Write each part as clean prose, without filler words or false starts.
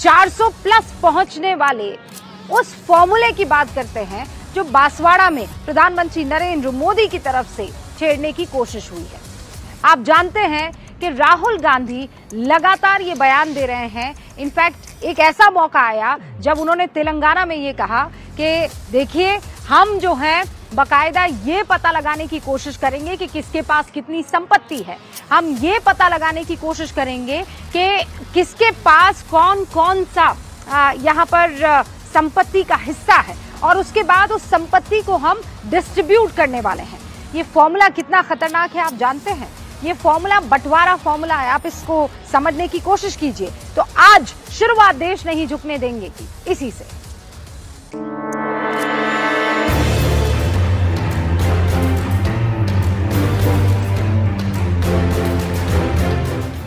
400 plus पहुंचने वाले उस फॉर्मूले की बात करते हैं जो बांसवाड़ा में प्रधानमंत्री नरेंद्र मोदी की तरफ से छेड़ने की कोशिश हुई है। आप जानते हैं कि राहुल गांधी लगातार ये बयान दे रहे हैं। इनफैक्ट एक ऐसा मौका आया जब उन्होंने तेलंगाना में ये कहा कि देखिए हम जो हैं बकायदा ये पता लगाने की कोशिश करेंगे कि किसके पास कितनी संपत्ति है। हम ये पता लगाने की कोशिश करेंगे कि किसके पास कौन कौन सा यहाँ पर संपत्ति का हिस्सा है और उसके बाद उस संपत्ति को हम डिस्ट्रीब्यूट करने वाले हैं। ये फॉर्मूला कितना खतरनाक है आप जानते हैं। ये फॉर्मूला बंटवारा फॉर्मूला है। आप इसको समझने की कोशिश कीजिए। तो आज शुरुआत देश नहीं झुकने देंगे की इसी से।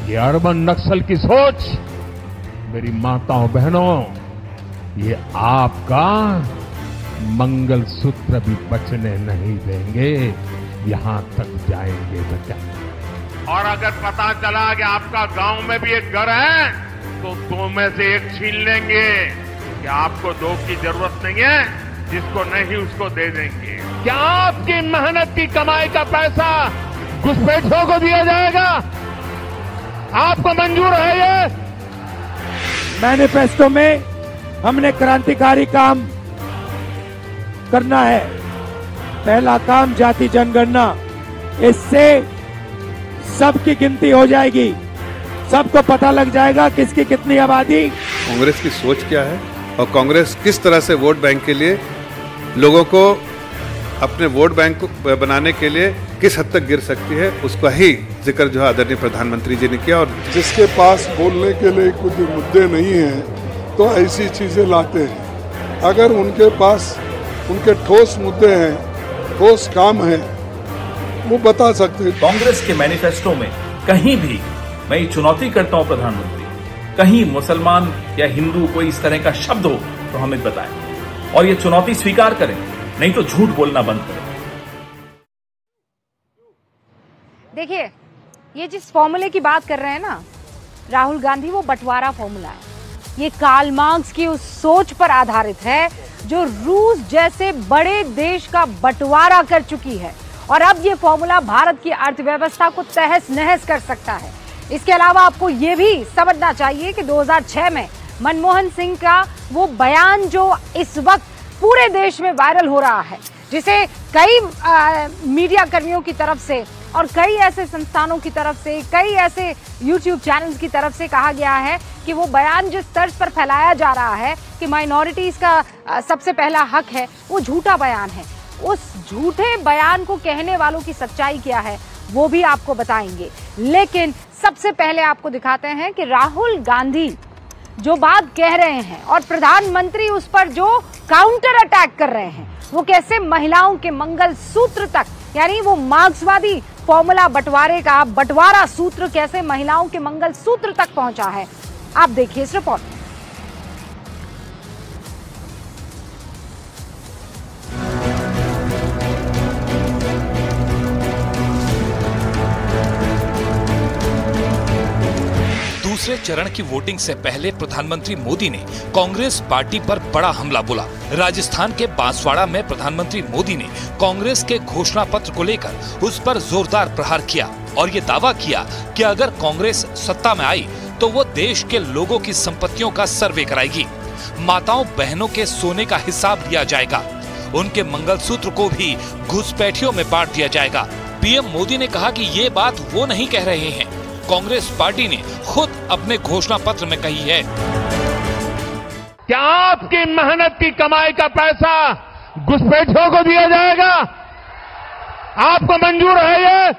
ये अर्बन नक्सल की सोच मेरी माताओं बहनों, ये आपका मंगलसूत्र भी बचने नहीं देंगे। यहां तक जाएंगे बच्चा। और अगर पता चला कि आपका गांव में भी एक घर है तो 2 में से 1 छीन लेंगे कि आपको 2 की जरूरत नहीं है, जिसको नहीं उसको दे देंगे। क्या आपकी मेहनत की कमाई का पैसा घुसपैठियों को दिया जाएगा? आपको मंजूर है ये? मैनिफेस्टो में हमने क्रांतिकारी काम करना है। पहला काम जाति जनगणना। इससे सबकी गिनती हो जाएगी, सबको पता लग जाएगा किसकी कितनी आबादी। कांग्रेस की सोच क्या है और कांग्रेस किस तरह से वोट बैंक के लिए लोगों को अपने वोट बैंक को बनाने के लिए किस हद तक गिर सकती है, उसका ही जिक्र जो है आदरणीय प्रधानमंत्री जी ने किया। और जिसके पास बोलने के लिए कुछ मुद्दे नहीं हैं तो ऐसी चीजें लाते हैं। अगर उनके पास उनके ठोस मुद्दे हैं, ठोस काम है, वो बता सकते हैं। कांग्रेस के मैनिफेस्टो में कहीं भी, मैं ये चुनौती करता हूं प्रधानमंत्री, कहीं मुसलमान या हिंदू कोई इस तरह का शब्द हो तो हमें बताएं और ये चुनौती स्वीकार करें, नहीं तो झूठ बोलना बंद करें। देखिए ये जिस फॉर्मूले की बात कर रहे हैं ना राहुल गांधी, वो बंटवारा फॉर्मूला है। ये कार्ल मार्क्स की उस सोच पर आधारित है जो रूस जैसे बड़े देश का बंटवारा कर चुकी है और अब ये फॉर्मूला भारत की अर्थव्यवस्था को तहस नहस कर सकता है। इसके अलावा आपको ये भी समझना चाहिए कि 2006 में मनमोहन सिंह का वो बयान जो इस वक्त पूरे देश में वायरल हो रहा है, जिसे कई मीडिया कर्मियों की तरफ से और कई ऐसे संस्थानों की तरफ से, कई ऐसे YouTube चैनल्स की तरफ से कहा गया है कि वो बयान जिस तर्ज पर फैलाया जा रहा है कि माइनॉरिटीज का सबसे पहला हक है, वो झूठा बयान है। उस झूठे बयान को कहने वालों की सच्चाई क्या है वो भी आपको बताएंगे। लेकिन सबसे पहले आपको दिखाते हैं कि राहुल गांधी जो बात कह रहे हैं और प्रधानमंत्री उस पर जो काउंटर अटैक कर रहे हैं, वो कैसे महिलाओं के मंगलसूत्र तक, यानी वो मार्क्सवादी फॉर्मूला बंटवारे का बंटवारा सूत्र कैसे महिलाओं के मंगलसूत्र तक पहुंचा है। आप देखिए इस रिपोर्ट में। दूसरे चरण की वोटिंग से पहले प्रधानमंत्री मोदी ने कांग्रेस पार्टी पर बड़ा हमला बोला। राजस्थान के बांसवाड़ा में प्रधानमंत्री मोदी ने कांग्रेस के घोषणा पत्र को लेकर उस पर जोरदार प्रहार किया और ये दावा किया कि अगर कांग्रेस सत्ता में आई तो वो देश के लोगों की संपत्तियों का सर्वे कराएगी, माताओं बहनों के सोने का हिसाब लिया जाएगा, उनके मंगलसूत्र को भी घुसपैठियों में बांट दिया जाएगा। पीएम मोदी ने कहा कि ये बात वो नहीं कह रहे हैं, कांग्रेस पार्टी ने खुद अपने घोषणा पत्र में कही है। क्या आपकी मेहनत की कमाई का पैसा घुसपैठियों को दिया जाएगा? आपको मंजूर है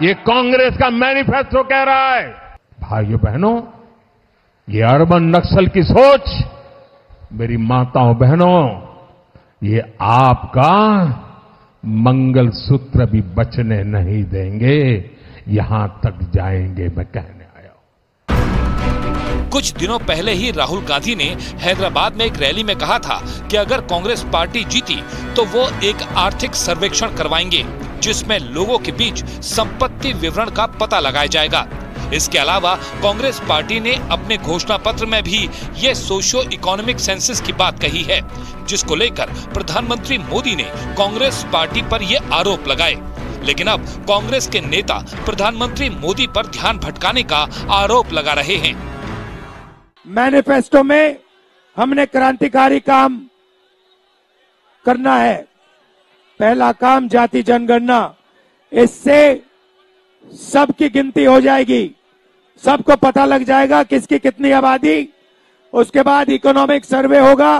ये कांग्रेस का मैनिफेस्टो कह रहा है। भाइयों बहनों, ये अर्बन नक्सल की सोच मेरी माताओं बहनों, ये आपका मंगलसूत्र भी बचने नहीं देंगे। यहां तक जाएंगे मैं कहने आया हूं। कुछ दिनों पहले ही राहुल गांधी ने हैदराबाद में एक रैली में कहा था कि अगर कांग्रेस पार्टी जीती तो वो एक आर्थिक सर्वेक्षण करवाएंगे जिसमें लोगों के बीच संपत्ति विवरण का पता लगाया जाएगा। इसके अलावा कांग्रेस पार्टी ने अपने घोषणा पत्र में भी ये सोशियो इकोनॉमिक सेंसस की बात कही है, जिसको लेकर प्रधानमंत्री मोदी ने कांग्रेस पार्टी पर ये आरोप लगाए। लेकिन अब कांग्रेस के नेता प्रधानमंत्री मोदी पर ध्यान भटकाने का आरोप लगा रहे हैं। मैनिफेस्टो में हमने क्रांतिकारी काम करना है। पहला काम जाति जनगणना, इससे सबकी गिनती हो जाएगी, सबको पता लग जाएगा किसकी कितनी आबादी। उसके बाद इकोनॉमिक सर्वे होगा,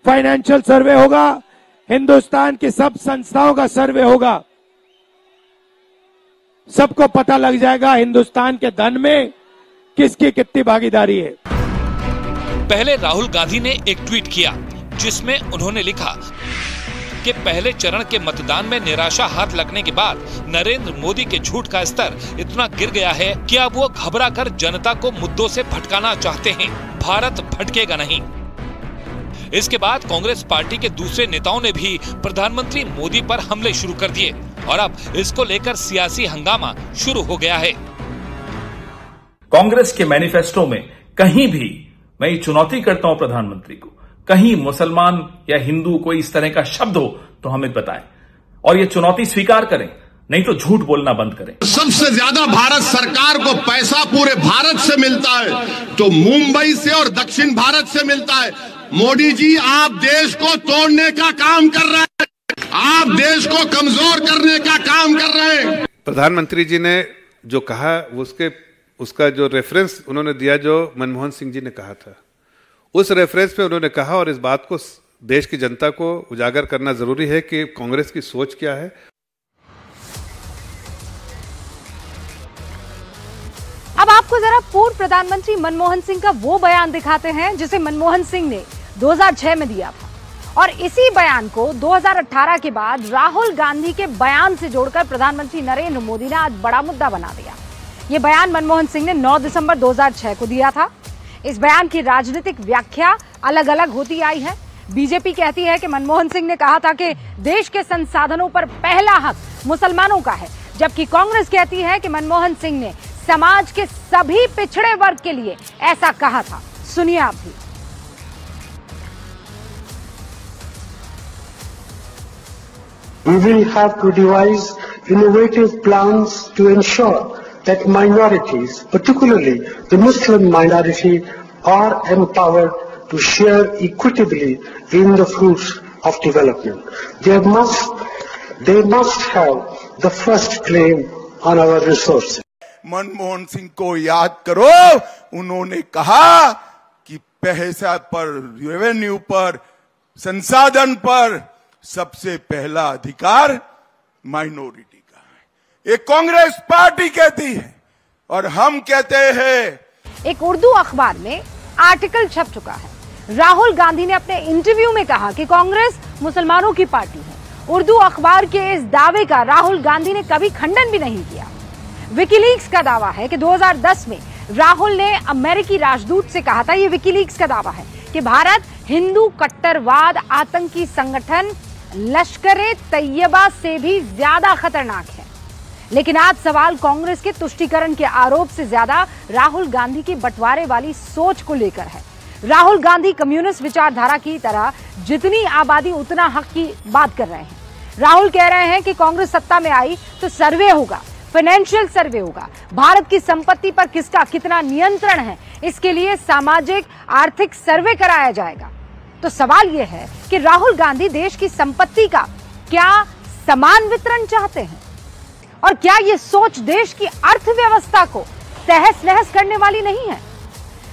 फाइनेंशियल सर्वे होगा, हिंदुस्तान की सब संस्थाओं का सर्वे होगा। सबको पता लग जाएगा हिंदुस्तान के धन में किसकी कितनी भागीदारी है। पहले राहुल गांधी ने एक ट्वीट किया जिसमें उन्होंने लिखा कि पहले चरण के मतदान में निराशा हाथ लगने के बाद नरेंद्र मोदी के झूठ का स्तर इतना गिर गया है कि अब वो घबरा कर जनता को मुद्दों से भटकाना चाहते हैं। भारत भटकेगा नहीं। इसके बाद कांग्रेस पार्टी के दूसरे नेताओं ने भी प्रधानमंत्री मोदी पर हमले शुरू कर दिए और अब इसको लेकर सियासी हंगामा शुरू हो गया है। कांग्रेस के मैनिफेस्टो में कहीं भी, मैं ये चुनौती करता हूं प्रधानमंत्री को, कहीं मुसलमान या हिंदू कोई इस तरह का शब्द हो तो हमें बताएं और ये चुनौती स्वीकार करें, नहीं तो झूठ बोलना बंद करें। सबसे ज्यादा भारत सरकार को पैसा पूरे भारत से मिलता है तो मुंबई से और दक्षिण भारत से मिलता है। मोदी जी, आप देश को तोड़ने का काम कर रहे हैं, आप देश को कमजोर करने का काम कर रहे हैं। प्रधानमंत्री जी ने जो कहा उसका जो रेफरेंस उन्होंने दिया, जो मनमोहन सिंह जी ने कहा था, उस रेफरेंस पे उन्होंने कहा, और इस बात को देश की जनता को उजागर करना जरूरी है कि कांग्रेस की सोच क्या है। अब आपको जरा पूर्व प्रधानमंत्री मनमोहन सिंह का वो बयान दिखाते हैं जिसे मनमोहन सिंह ने 2006 में दिया था, और इसी बयान को 2018 के बाद राहुल गांधी के बयान से जोड़कर प्रधानमंत्री नरेंद्र मोदी ने आज बड़ा मुद्दा बना दिया। ये बयान मनमोहन सिंह ने 9 दिसंबर 2006 को दिया था। इस बयान की राजनीतिक व्याख्या अलग अलग होती आई है। बीजेपी कहती है कि मनमोहन सिंह ने कहा था कि देश के संसाधनों पर पहला हक मुसलमानों का है, जबकि कांग्रेस कहती है कि मनमोहन सिंह ने समाज के सभी पिछड़े वर्ग के लिए ऐसा कहा था। सुनिए आप भी। We will have to devise innovative plans to ensure that minorities, particularly the Muslim minority, are empowered to share equitably in the fruits of development. They must have the first claim on our resources. Manmohan Singh को याद करो, उन्होंने कहा कि पैसा पर, revenue पर, संसाधन पर सबसे पहला अधिकार माइनॉरिटी का है। ये कांग्रेस पार्टी कहती है और हम कहते हैं। एक उर्दू अखबार में आर्टिकल छप चुका है। राहुल गांधी ने अपने इंटरव्यू में कहा कि कांग्रेस मुसलमानों की पार्टी है। उर्दू अखबार के इस दावे का राहुल गांधी ने कभी खंडन भी नहीं किया। विकीलीक्स का दावा है कि 2010 में राहुल ने अमेरिकी राजदूत से कहा था, ये विकीलीक्स का दावा है कि भारत हिंदू कट्टरवाद आतंकी संगठन लश्कर-ए तैयबा से भी ज्यादा खतरनाक है। लेकिन आज सवाल कांग्रेस के तुष्टीकरण के आरोप से ज्यादा राहुल गांधी की बंटवारे वाली सोच को लेकर है। राहुल गांधी कम्युनिस्ट विचारधारा की तरह जितनी आबादी उतना हक की बात कर रहे हैं। राहुल कह रहे हैं कि कांग्रेस सत्ता में आई तो सर्वे होगा, फाइनेंशियल सर्वे होगा, भारत की संपत्ति पर किसका कितना नियंत्रण है इसके लिए सामाजिक आर्थिक सर्वे कराया जाएगा। तो सवाल यह है कि राहुल गांधी देश की संपत्ति का क्या समान वितरण चाहते हैं, और क्या यह सोच देश की अर्थव्यवस्था को तहस नहस करने वाली नहीं है।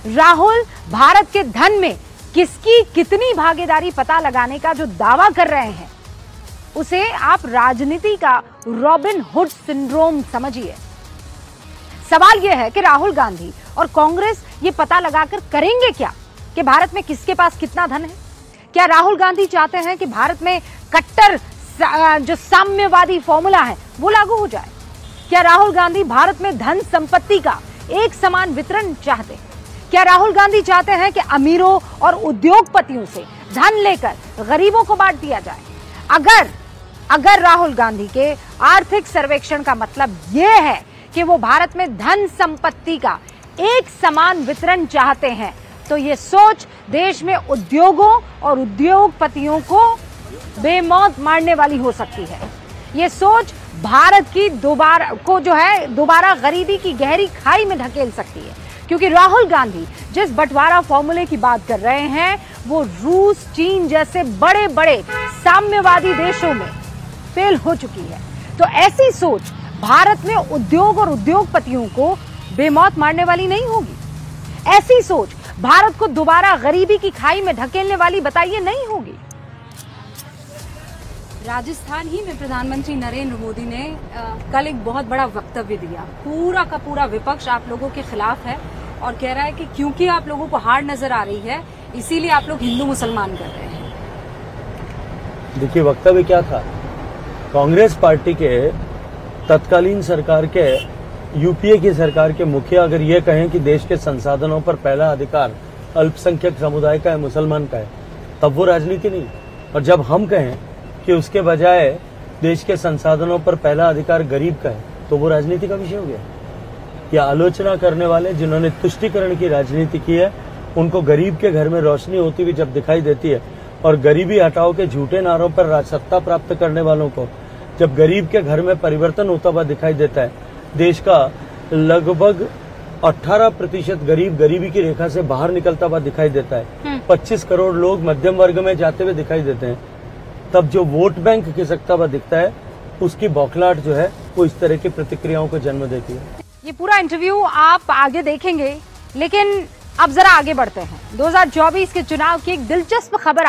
राहुल भारत के धन में किसकी कितनी भागीदारी पता लगाने का जो दावा कर रहे हैं उसे आप राजनीति का रॉबिन हुड सिंड्रोम समझिए। सवाल यह है कि राहुल गांधी और कांग्रेस ये पता लगाकर करेंगे क्या कि भारत में किसके पास कितना धन है। क्या राहुल गांधी चाहते हैं कि भारत में कट्टर जो साम्यवादी फॉर्मूला है वो लागू हो जाए? क्या राहुल गांधी भारत में धन संपत्ति का एक समान वितरण चाहते हैं? क्या राहुल गांधी चाहते हैं कि अमीरों और उद्योगपतियों से धन लेकर गरीबों को बांट दिया जाए? अगर राहुल गांधी के आर्थिक सर्वेक्षण का मतलब यह है कि वो भारत में धन संपत्ति का एक समान वितरण चाहते हैं, तो ये सोच देश में उद्योगों और उद्योगपतियों को बेमौत मारने वाली हो सकती है। ये सोच भारत की दोबारा गरीबी की गहरी खाई में ढकेल सकती है, क्योंकि राहुल गांधी जिस बंटवारा फॉर्मूले की बात कर रहे हैं वो रूस, चीन जैसे बड़े बड़े साम्यवादी देशों में फेल हो चुकी है। तो ऐसी सोच भारत में उद्योग और उद्योगपतियों को बेमौत मारने वाली नहीं होगी। ऐसी सोच भारत को दोबारा गरीबी की खाई में ढकेलने वाली बताइए नहीं होगी। राजस्थान ही में प्रधानमंत्री नरेंद्र मोदी ने कल एक बहुत बड़ा वक्तव्य दिया। पूरा का पूरा विपक्ष आप लोगों के खिलाफ है और कह रहा है कि क्योंकि आप लोगों को हार नजर आ रही है इसीलिए आप लोग हिंदू मुसलमान कर रहे हैं। देखिए, वक्तव्य क्या था? कांग्रेस पार्टी के तत्कालीन सरकार के यूपीए की सरकार के मुखिया अगर ये कहें कि देश के संसाधनों पर पहला अधिकार अल्पसंख्यक समुदाय का है, मुसलमान का है, तब वो राजनीति नहीं। और जब हम कहें कि उसके बजाय देश के संसाधनों पर पहला अधिकार गरीब का है, तो वो राजनीति का विषय हो गया। या आलोचना करने वाले जिन्होंने तुष्टीकरण की राजनीति की है, उनको गरीब के घर में रोशनी होती हुई जब दिखाई देती है और गरीबी हटाओ के झूठे नारों पर राजसत्ता प्राप्त करने वालों को जब गरीब के घर में परिवर्तन होता हुआ दिखाई देता है, देश का लगभग 18% गरीब गरीबी की रेखा से बाहर निकलता हुआ दिखाई देता है, 25 करोड़ लोग मध्यम वर्ग में जाते हुए दिखाई देते हैं, तब जो वोट बैंक खिसकता हुआ दिखता है, उसकी बौखलाहट जो है वो इस तरह की प्रतिक्रियाओं को जन्म देती है। ये पूरा इंटरव्यू आप आगे देखेंगे, लेकिन अब जरा आगे बढ़ते हैं। 2024 के चुनाव की एक दिलचस्प खबर